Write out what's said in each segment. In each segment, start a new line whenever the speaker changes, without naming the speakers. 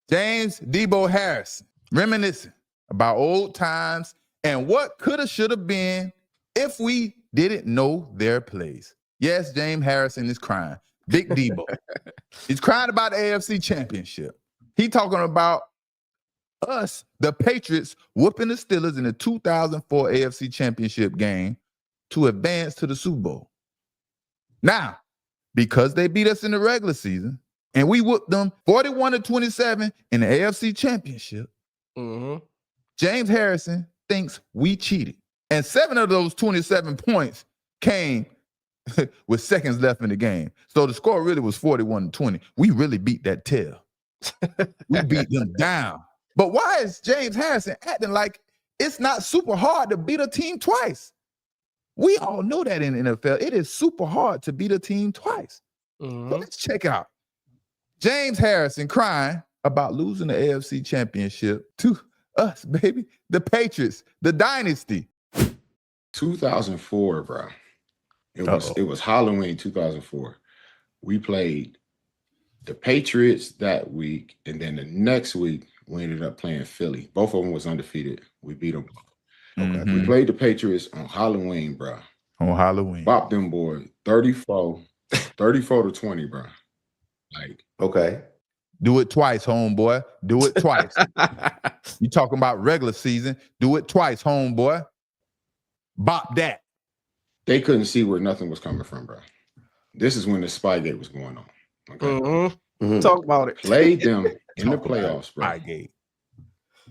James Deebo Harrison, reminiscing about old times and what coulda, shoulda been if we didn't know their plays. Yes, James Harrison is crying. Big Deebo. He's crying about the AFC Championship. He talking about us, the Patriots, whooping the Steelers in the 2004 AFC Championship game to advance to the Super Bowl. Now, because they beat us in the regular season and we whooped them 41-27 in the AFC Championship, James Harrison thinks we cheated. And 7 of those 27 points came with seconds left in the game. So the score really was 41-20. We really beat that tail. We beat them down. But why is James Harrison acting like it's not super hard to beat a team twice? We all know that in the NFL. It is super hard to beat a team twice. But let's check out James Harrison crying about losing the AFC Championship to us, baby. The Patriots, the dynasty.
2004, bro. It was Halloween 2004. We played the Patriots that week, and then the next week we ended up playing Philly. Both of them was undefeated. We beat them. Okay. We played the Patriots on Halloween, bro.
On Halloween.
Bop them boys 34-20, bro. Like,
okay.
Do it twice, homeboy. Do it twice. You talking about regular season. Do it twice, homeboy. Bop that.
They couldn't see where nothing was coming from, bro. This is when the Spygate was going on. Okay.
Talk about it.
Played them in the playoffs, bro.
Spygate.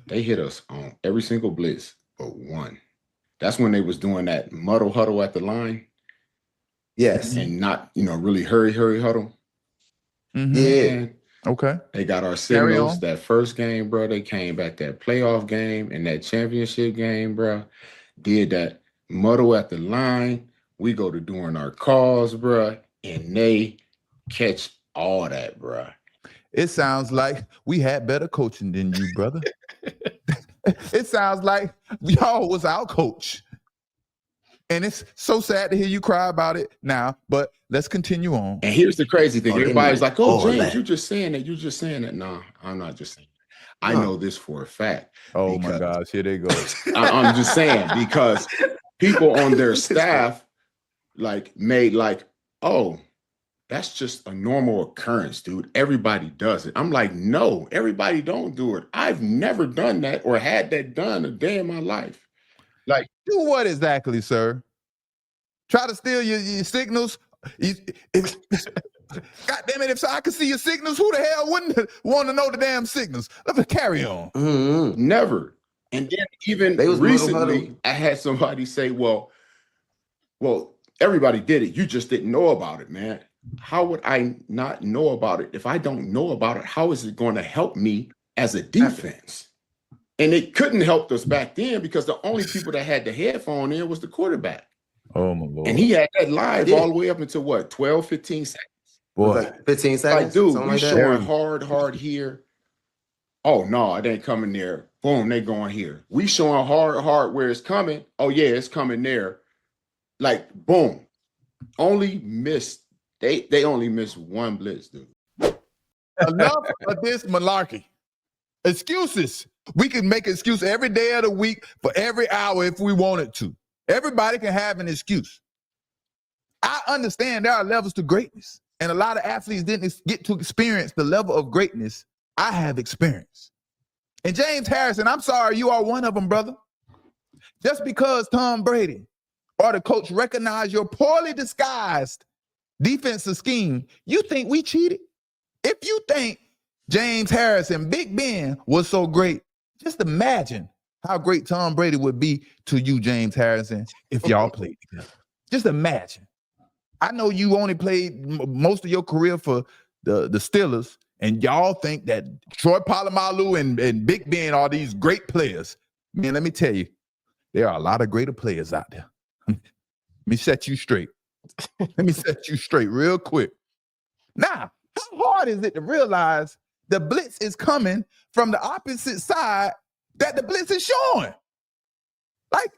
They hit us on every single blitz but one. That's when they was doing that muddle huddle at the line.
Yes.
And not, really hurry huddle.
Yeah.
Okay.
They got our signals that first game, bro. They came back that playoff game and that championship game, bro. Did that muddle at the line. We go to doing our calls, bro. And they catch all that, bro.
It sounds like we had better coaching than you, brother. It sounds like y'all was our coach. And it's so sad to hear you cry about it now, but let's continue on.
And here's the crazy thing. Everybody's like, oh, James,
that.
you're just saying that. You're just saying that. No, I'm not just saying that. I know this for a fact.
Oh, my gosh. Here they go.
I'm just saying, because people on their staff made oh, that's just a normal occurrence, dude. Everybody does it. I'm like, no, everybody don't do it. I've never done that or had that done a day in my life. Like,
do what exactly, sir? Try to steal your signals? God damn it, if I could see your signals, who the hell wouldn't want to know the damn signals? Let's carry on.
Never. And then even recently, I had somebody say, well, everybody did it. You just didn't know about it, man. How would I not know about it? If I don't know about it, how is it going to help me as a defense? And it couldn't help us back then because the only people that had the headphone in was the quarterback.
Oh, my Lord.
And he had that live all the way up until what, 12, 15 seconds?
Boy.
Like 15 seconds?
Like, dude, we showing hard here. Oh, no, it ain't coming there. Boom, they going here. We showing hard where it's coming. Oh, yeah, it's coming there. Like, boom. Only missed. They only missed one blitz, dude.
Enough of this malarkey. Excuses. We can make an excuse every day of the week for every hour if we wanted to. Everybody can have an excuse. I understand there are levels to greatness, and a lot of athletes didn't get to experience the level of greatness I have experienced. And James Harrison, I'm sorry, you are one of them, brother. Just because Tom Brady or the coach recognize your poorly disguised defensive scheme, you think we cheated? If you think James Harrison, Big Ben was so great, just imagine how great Tom Brady would be to you, James Harrison, if y'all played together. Just imagine. I know you only played most of your career for the Steelers, and y'all think that Troy Polamalu and Big Ben are these great players. Man, let me tell you, there are a lot of greater players out there. Let me set you straight. Let me set you straight real quick. Now, how hard is it to realize the blitz is coming from the opposite side that the blitz is showing? Like,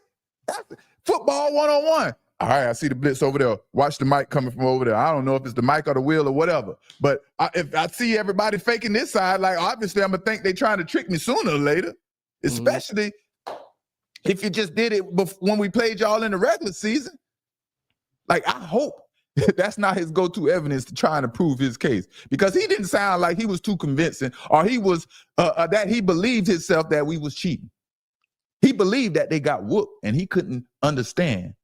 that's football 101. All right, I see the blitz over there. Watch the mic coming from over there. I don't know if it's the mic or the wheel or whatever. But if I see everybody faking this side, like obviously I'm going to think they're trying to trick me sooner or later, especially if you just did it when we played y'all in the regular season. Like, I hope that's not his go-to evidence to trying to prove his case, because he didn't sound like he was too convincing, or he was that he believed himself that we was cheating. He believed that they got whooped, and he couldn't understand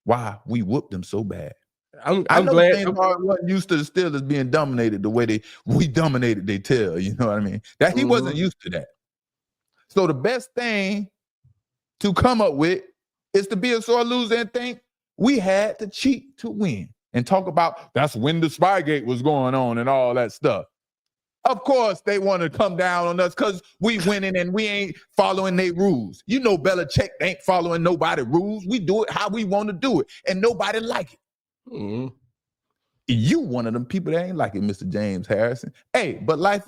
why we whooped them so bad.
I'm
know
glad
James Harden wasn't used to the Steelers being dominated the way we dominated they tell, you know what I mean? That he wasn't used to that. So the best thing to come up with is to be a sore loser and think we had to cheat to win, and talk about that's when the Spygate was going on and all that stuff. Of course, they want to come down on us because we winning and we ain't following their rules. You know, Belichick ain't following nobody's rules. We do it how we want to do it, and nobody like it. You one of them people that ain't like it, Mr. James Harrison. Hey, but life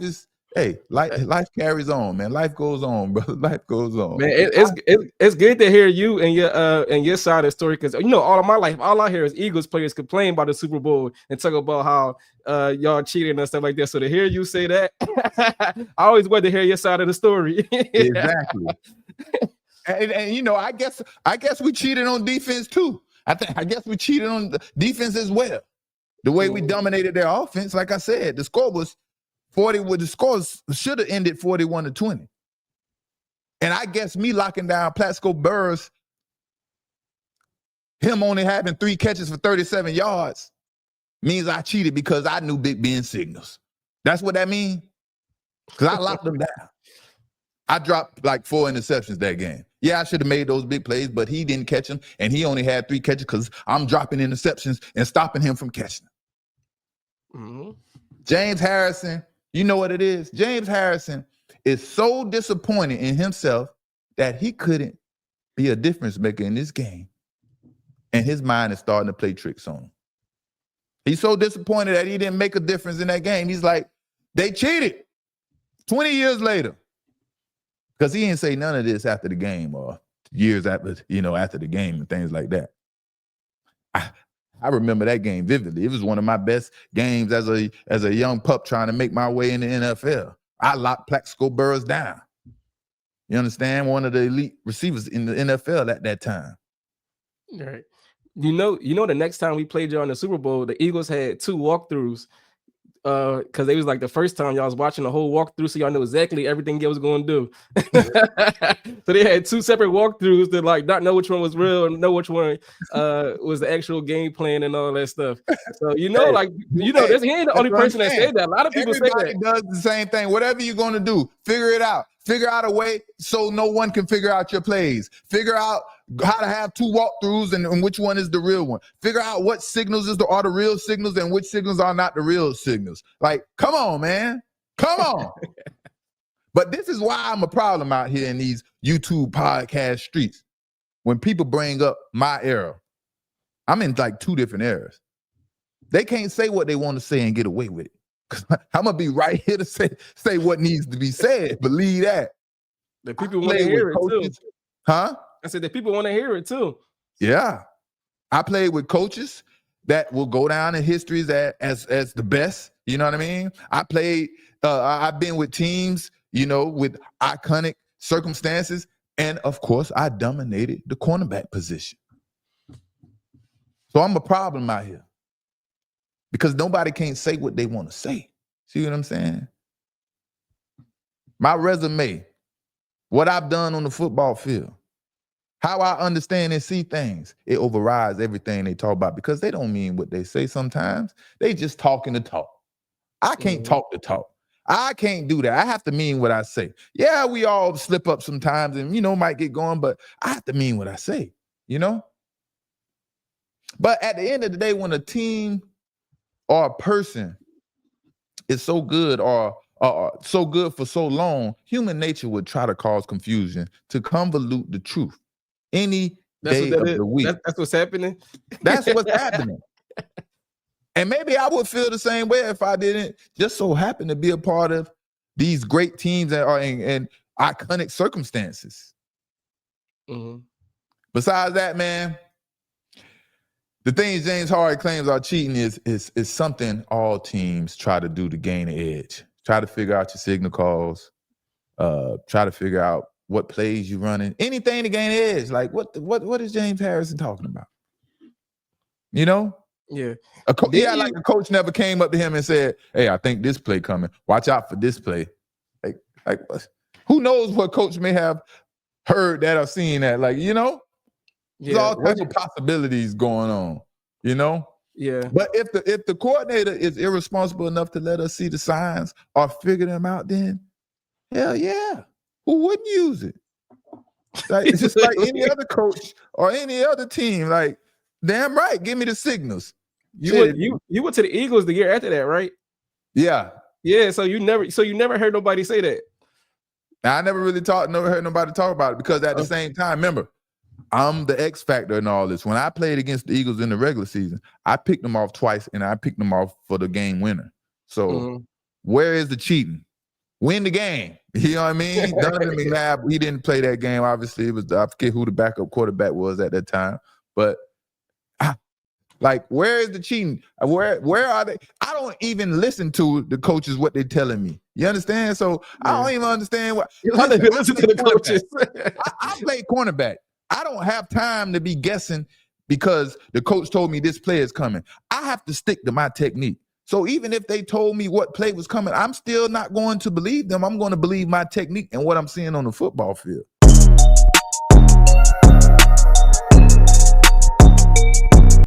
carries on, man. Life goes on, brother. Life goes on.
Man, it's good to hear you and your side of the story, because you know, all of my life, all I hear is Eagles players complain about the Super Bowl and talk about how y'all cheating and stuff like that. So to hear you say that, I always want to hear your side of the story.
Exactly. and you know, I guess we cheated on defense too. I guess we cheated on the defense as well. The way we dominated their offense, like I said, the score was 40. The scores should have ended 41-20. And I guess me locking down Plaxico Burress, him only having 3 catches for 37 yards, means I cheated because I knew Big Ben signals. That's what that means. Because I locked them down. I dropped like 4 interceptions that game. Yeah, I should have made those big plays, but he didn't catch them, and he only had 3 catches because I'm dropping interceptions and stopping him from catching them. James Harrison, you know what it is? James Harrison is so disappointed in himself that he couldn't be a difference maker in this game, and his mind is starting to play tricks on him. He's so disappointed that he didn't make a difference in that game. He's like, they cheated 20 years later. Because he didn't say none of this after the game or years after, after the game and things like that. I remember that game vividly. It was one of my best games as a young pup trying to make my way in the NFL. I locked Plaxico Burress down. You understand? One of the elite receivers in the NFL at that time.
Right. You know, the next time we played y'all in the Super Bowl, the Eagles had 2 walkthroughs. Because they was like the first time y'all was watching the whole walkthrough, so y'all knew exactly everything they was going to do. So they had 2 separate walkthroughs to like not know which one was real and know which one was the actual game plan and all that stuff. So he ain't the only person that said that. A lot of people say that.
Everybody does the same thing. Whatever you're going to do, figure it out. Figure out a way so no one can figure out your plays. Figure out how to have 2 walkthroughs and which one is the real one. Figure out what signals are the real signals and which signals are not the real signals. Like, come on, man. Come on. But this is why I'm a problem out here in these YouTube podcast streets. When people bring up my era, I'm in like 2 different eras. They can't say what they want to say and get away with it. I'm going to be right here to say what needs to be said. Believe that.
The people want to hear it too.
Huh?
I said the people want to hear it too.
Yeah. I played with coaches that will go down in history as the best. You know what I mean? I've been with teams, with iconic circumstances. And of course, I dominated the cornerback position. So I'm a problem out here. Because nobody can't say what they want to say. See what I'm saying? My resume, what I've done on the football field, how I understand and see things, it overrides everything they talk about, because they don't mean what they say sometimes. They just talking to talk. I can't talk to talk. I can't do that. I have to mean what I say. Yeah, we all slip up sometimes and, might get going, but I have to mean what I say, But at the end of the day, when a team or a person is so good or so good for so long, human nature would try to cause confusion to convolute the truth any day of the week.
That's what's happening.
That's what's happening. And maybe I would feel the same way if I didn't just so happen to be a part of these great teams that are in iconic circumstances. Besides that, man, The things James Harden claims are cheating is something all teams try to do to gain an edge. Try to figure out your signal calls. Try to figure out what plays you running. Anything to gain an edge. Like what is James Harrison talking about? You know?
Yeah.
Like the coach never came up to him and said, "Hey, I think this play coming. Watch out for this play." Like who knows what coach may have heard that or seen that? Like, you know? There's all types of possibilities going on, you know?
Yeah.
But if the coordinator is irresponsible enough to let us see the signs or figure them out, then hell yeah. Who wouldn't use it? Like, it's just like any other coach or any other team. Like, damn right, give me the signals.
You went to the Eagles the year after that, right?
Yeah.
Yeah. So you never heard nobody say that.
Now, I never heard nobody talk about it because at the same time, remember, I'm the X factor in all this. When I played against the Eagles in the regular season, I picked them off twice, and I picked them off for the game winner. So where is the cheating? Win the game. You know what I mean? Donovan McNabb, he didn't play that game. Obviously, I forget who the backup quarterback was at that time. But like, where is the cheating? Where are they? I don't even listen to the coaches what they're telling me. You understand? So I don't even understand what.
You don't even listen to the coaches.
I play cornerback. I don't have time to be guessing because the coach told me this play is coming. I have to stick to my technique. So even if they told me what play was coming, I'm still not going to believe them. I'm going to believe my technique and what I'm seeing on the football field.